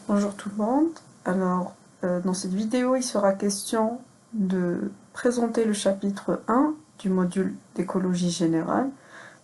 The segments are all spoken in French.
Bonjour tout le monde. Alors, dans cette vidéo, il sera question de présenter le chapitre 1 du module d'écologie générale.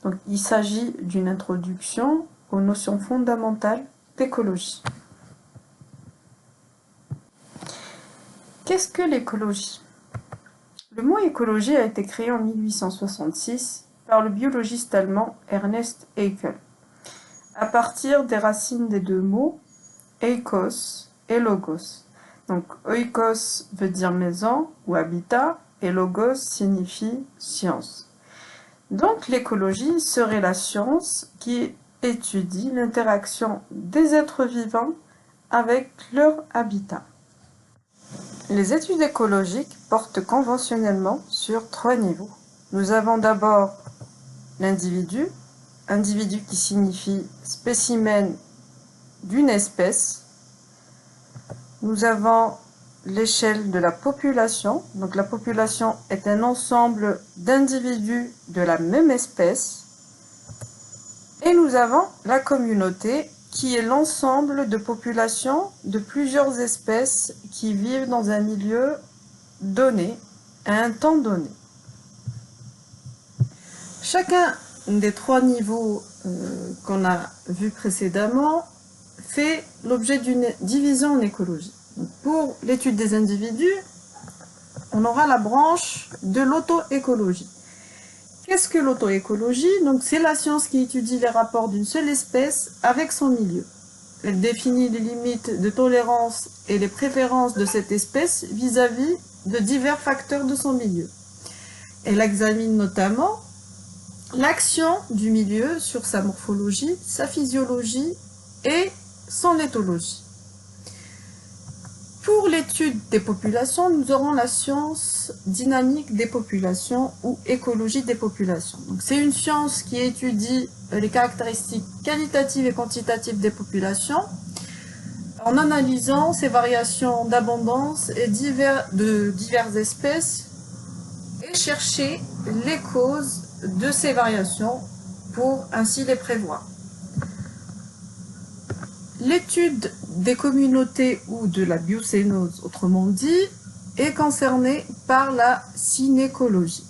Donc, il s'agit d'une introduction aux notions fondamentales d'écologie. Qu'est-ce que l'écologie? Le mot écologie a été créé en 1866 par le biologiste allemand Ernst Haeckel, à partir des racines des deux mots Eikos et Logos. Donc oikos veut dire maison ou habitat et logos signifie science. Donc l'écologie serait la science qui étudie l'interaction des êtres vivants avec leur habitat. Les études écologiques portent conventionnellement sur 3 niveaux. Nous avons d'abord l'individu, individu qui signifie spécimen d'une espèce. Nous avons l'échelle de la population. Donc la population est un ensemble d'individus de la même espèce. Et nous avons la communauté qui est l'ensemble de populations de plusieurs espèces qui vivent dans un milieu donné, à un temps donné. Chacun des 3 niveaux qu'on a vus précédemment fait l'objet d'une division en écologie. Donc pour l'étude des individus, on aura la branche de l'auto-écologie. Qu'est-ce que l'auto-écologie? Donc c'est la science qui étudie les rapports d'une seule espèce avec son milieu. Elle définit les limites de tolérance et les préférences de cette espèce vis-à-vis de divers facteurs de son milieu. Elle examine notamment l'action du milieu sur sa morphologie, sa physiologie et son éthologie. Pour l'étude des populations, nous aurons la science dynamique des populations ou écologie des populations. C'est une science qui étudie les caractéristiques qualitatives et quantitatives des populations en analysant ces variations d'abondance et de diverses espèces et chercher les causes de ces variations pour ainsi les prévoir. L'étude des communautés ou de la biocénose, autrement dit, est concernée par la synécologie.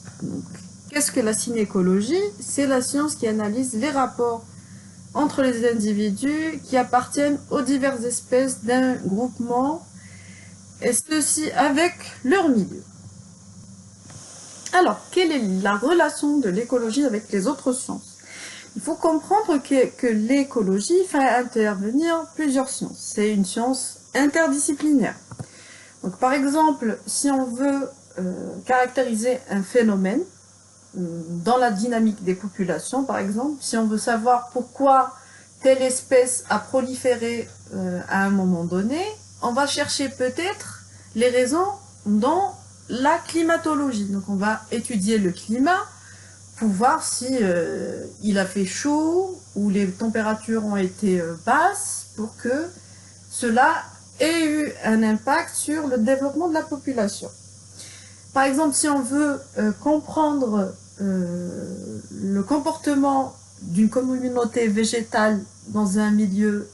Qu'est-ce que la synécologie? C'est la science qui analyse les rapports entre les individus qui appartiennent aux diverses espèces d'un groupement, et ceci avec leur milieu. Alors, quelle est la relation de l'écologie avec les autres sciences? Il faut comprendre que l'écologie fait intervenir plusieurs sciences. C'est une science interdisciplinaire. Donc, par exemple, si on veut caractériser un phénomène dans la dynamique des populations, par exemple, si on veut savoir pourquoi telle espèce a proliféré à un moment donné, on va chercher peut-être les raisons dans la climatologie. Donc, on va étudier le climat pour voir si il a fait chaud ou les températures ont été basses pour que cela ait eu un impact sur le développement de la population. Par exemple, si on veut comprendre le comportement d'une communauté végétale dans un milieu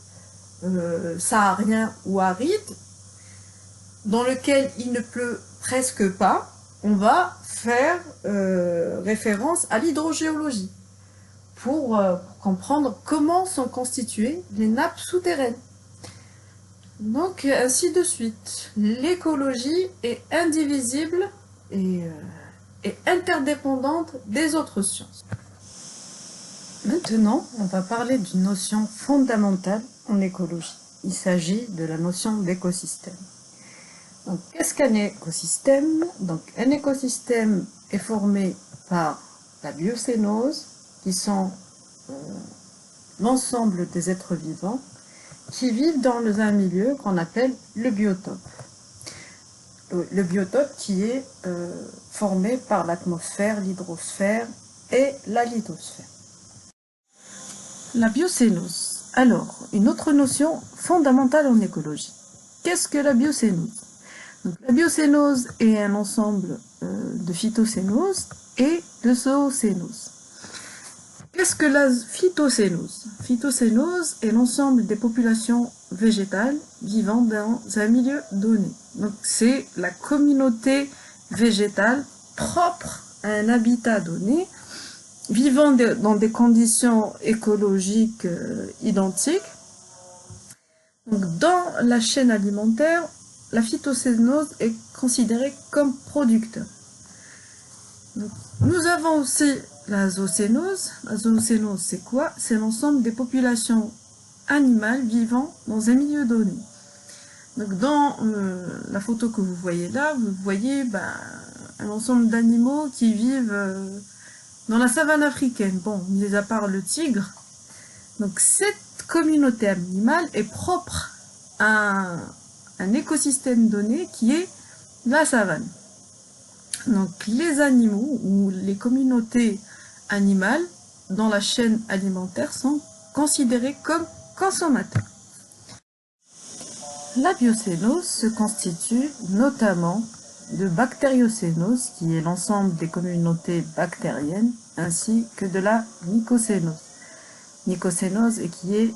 saharien ou aride, dans lequel il ne pleut presque pas, on va faire référence à l'hydrogéologie pour comprendre comment sont constituées les nappes souterraines. Donc, ainsi de suite. L'écologie est indivisible et interdépendante des autres sciences. Maintenant, on va parler d'une notion fondamentale en écologie. Il s'agit de la notion d'écosystème. Donc, qu'est-ce qu'un écosystème? Donc, un écosystème est formé par la biocénose, qui sont l'ensemble des êtres vivants qui vivent dans un milieu qu'on appelle le biotope. Le biotope qui est formé par l'atmosphère, l'hydrosphère et la lithosphère. La biocénose. Alors, une autre notion fondamentale en écologie. Qu'est-ce que la biocénose? Donc, la biocénose est un ensemble de phytocénose et de zoocénose. Qu'est-ce que la phytocénose? Phytocénose est l'ensemble des populations végétale vivant dans un milieu donné. Donc c'est la communauté végétale propre à un habitat donné, vivant dans des conditions écologiques identiques. Donc dans la chaîne alimentaire, la phytocénose est considérée comme producteur. Donc, nous avons aussi la zoocénose. La zoocénose, c'est quoi? C'est l'ensemble des populations animales vivant dans un milieu donné. Donc dans la photo que vous voyez là, vous voyez un ensemble d'animaux qui vivent dans la savane africaine. Bon, mis à part le tigre. Donc cette communauté animale est propre à un écosystème donné qui est la savane. Donc les animaux ou les communautés animales dans la chaîne alimentaire sont considérés comme consommateurs. La biocénose se constitue notamment de bactériocénose, qui est l'ensemble des communautés bactériennes, ainsi que de la mycocénose. Mycocénose et qui est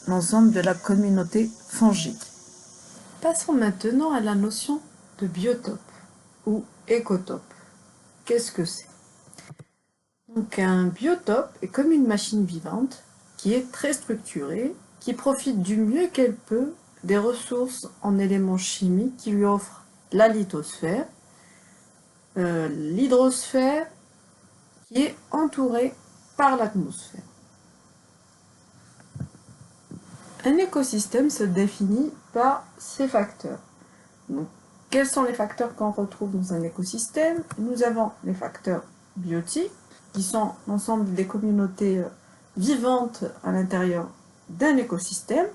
l'ensemble de la communauté fongique. Passons maintenant à la notion de biotope ou écotope. Qu'est-ce que c'est? Donc un biotope est comme une machine vivante qui est très structurée, qui profite du mieux qu'elle peut des ressources en éléments chimiques qui lui offrent la lithosphère, l'hydrosphère qui est entourée par l'atmosphère. Un écosystème se définit par ces facteurs. Donc, quels sont les facteurs qu'on retrouve dans un écosystème? Nous avons les facteurs biotiques, qui sont l'ensemble des communautés vivantes à l'intérieur d'un écosystème.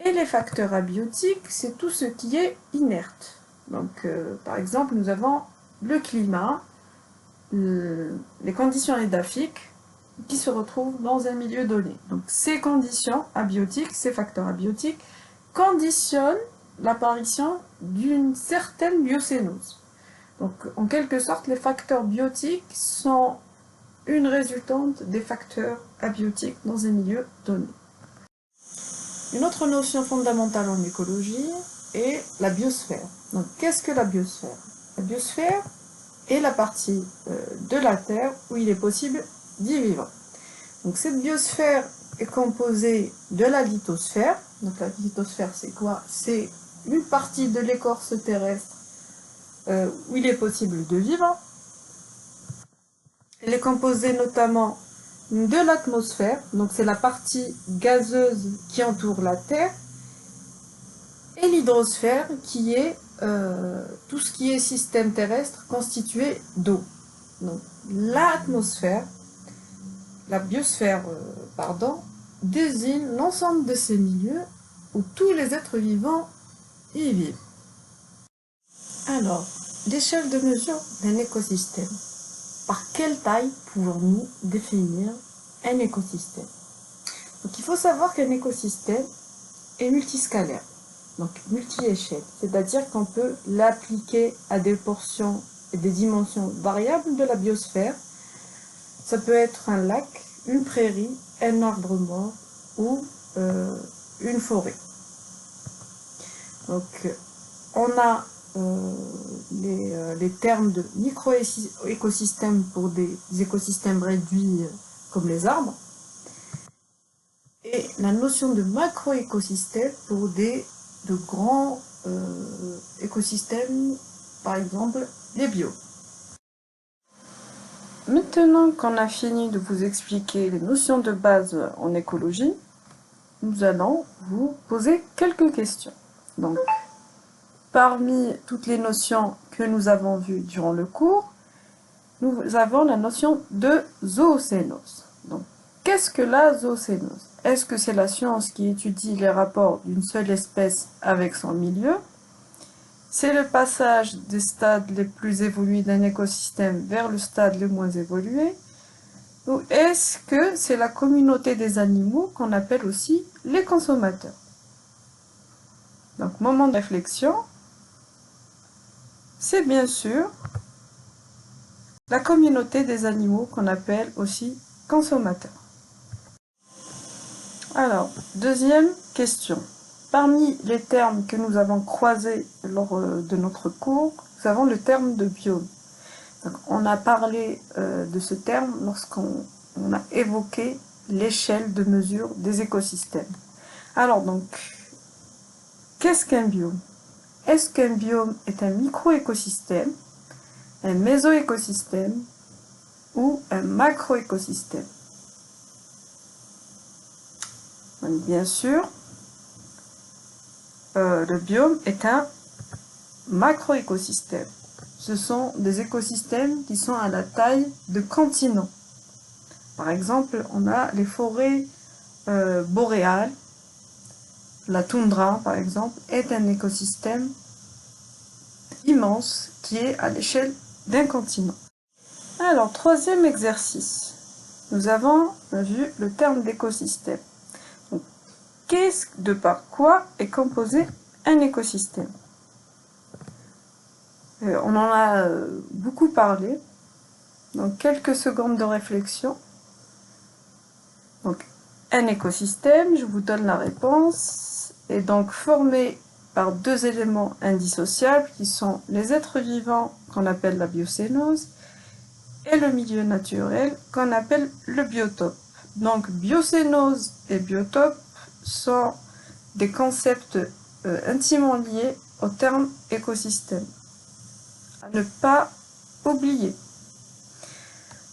Et les facteurs abiotiques, c'est tout ce qui est inerte. Donc, par exemple, nous avons le climat, les conditions édaphiques, qui se retrouvent dans un milieu donné. Donc ces conditions abiotiques, ces facteurs abiotiques, conditionnent l'apparition d'une certaine biocénose. Donc en quelque sorte, les facteurs biotiques sont une résultante des facteurs abiotiques dans un milieu donné. Une autre notion fondamentale en écologie est la biosphère. Donc qu'est-ce que la biosphère? La biosphère est la partie de la Terre où il est possible d'y vivre. Donc cette biosphère est composée de la lithosphère. Donc la lithosphère, c'est quoi? C'est une partie de l'écorce terrestre où il est possible de vivre. Elle est composée notamment de l'atmosphère, donc c'est la partie gazeuse qui entoure la Terre, et l'hydrosphère qui est tout ce qui est système terrestre constitué d'eau. Donc l'atmosphère, la biosphère, désigne l'ensemble de ces milieux où tous les êtres vivants y vivent. Alors, l'échelle de mesure d'un écosystème. Par quelle taille pouvons-nous définir un écosystème? Donc il faut savoir qu'un écosystème est multiscalaire, donc multi-échelle, c'est-à-dire qu'on peut l'appliquer à des portions et des dimensions variables de la biosphère. Ça peut être un lac, une prairie, un arbre mort ou une forêt. Donc on a les termes de micro-écosystèmes pour des écosystèmes réduits comme les arbres, et la notion de macro-écosystème pour de grands écosystèmes, par exemple les biomes. Maintenant qu'on a fini de vous expliquer les notions de base en écologie, nous allons vous poser quelques questions. Donc, parmi toutes les notions que nous avons vues durant le cours, nous avons la notion de zoocénose. Donc, qu'est-ce que la zoocénose? Est-ce que c'est la science qui étudie les rapports d'une seule espèce avec son milieu? C'est le passage des stades les plus évolués d'un écosystème vers le stade le moins évolué? Ou est-ce que c'est la communauté des animaux qu'on appelle aussi les consommateurs? Donc, moment de réflexion, c'est bien sûr la communauté des animaux qu'on appelle aussi consommateurs. Alors, deuxième question. Parmi les termes que nous avons croisés lors de notre cours, nous avons le terme de biome. Donc, on a parlé de ce terme lorsqu'on a évoqué l'échelle de mesure des écosystèmes. Alors donc, qu'est-ce qu'un biome? Est-ce qu'un biome est un micro-écosystème, un méso-écosystème ou un macro-écosystème? Bien sûr, le biome est un macro-écosystème. Ce sont des écosystèmes qui sont à la taille de continents. Par exemple, on a les forêts boréales. La toundra, par exemple, est un écosystème immense qui est à l'échelle d'un continent. Alors, troisième exercice. Nous avons vu le terme d'écosystème. De par quoi est composé un écosystème? On en a beaucoup parlé. Donc, quelques secondes de réflexion. Donc, un écosystème, je vous donne la réponse, est donc formé par deux éléments indissociables qui sont les êtres vivants qu'on appelle la biocénose et le milieu naturel qu'on appelle le biotope. Donc, biocénose et biotope sont des concepts intimement liés au terme écosystème. À ne pas oublier.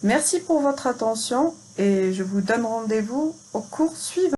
Merci pour votre attention et je vous donne rendez-vous au cours suivant.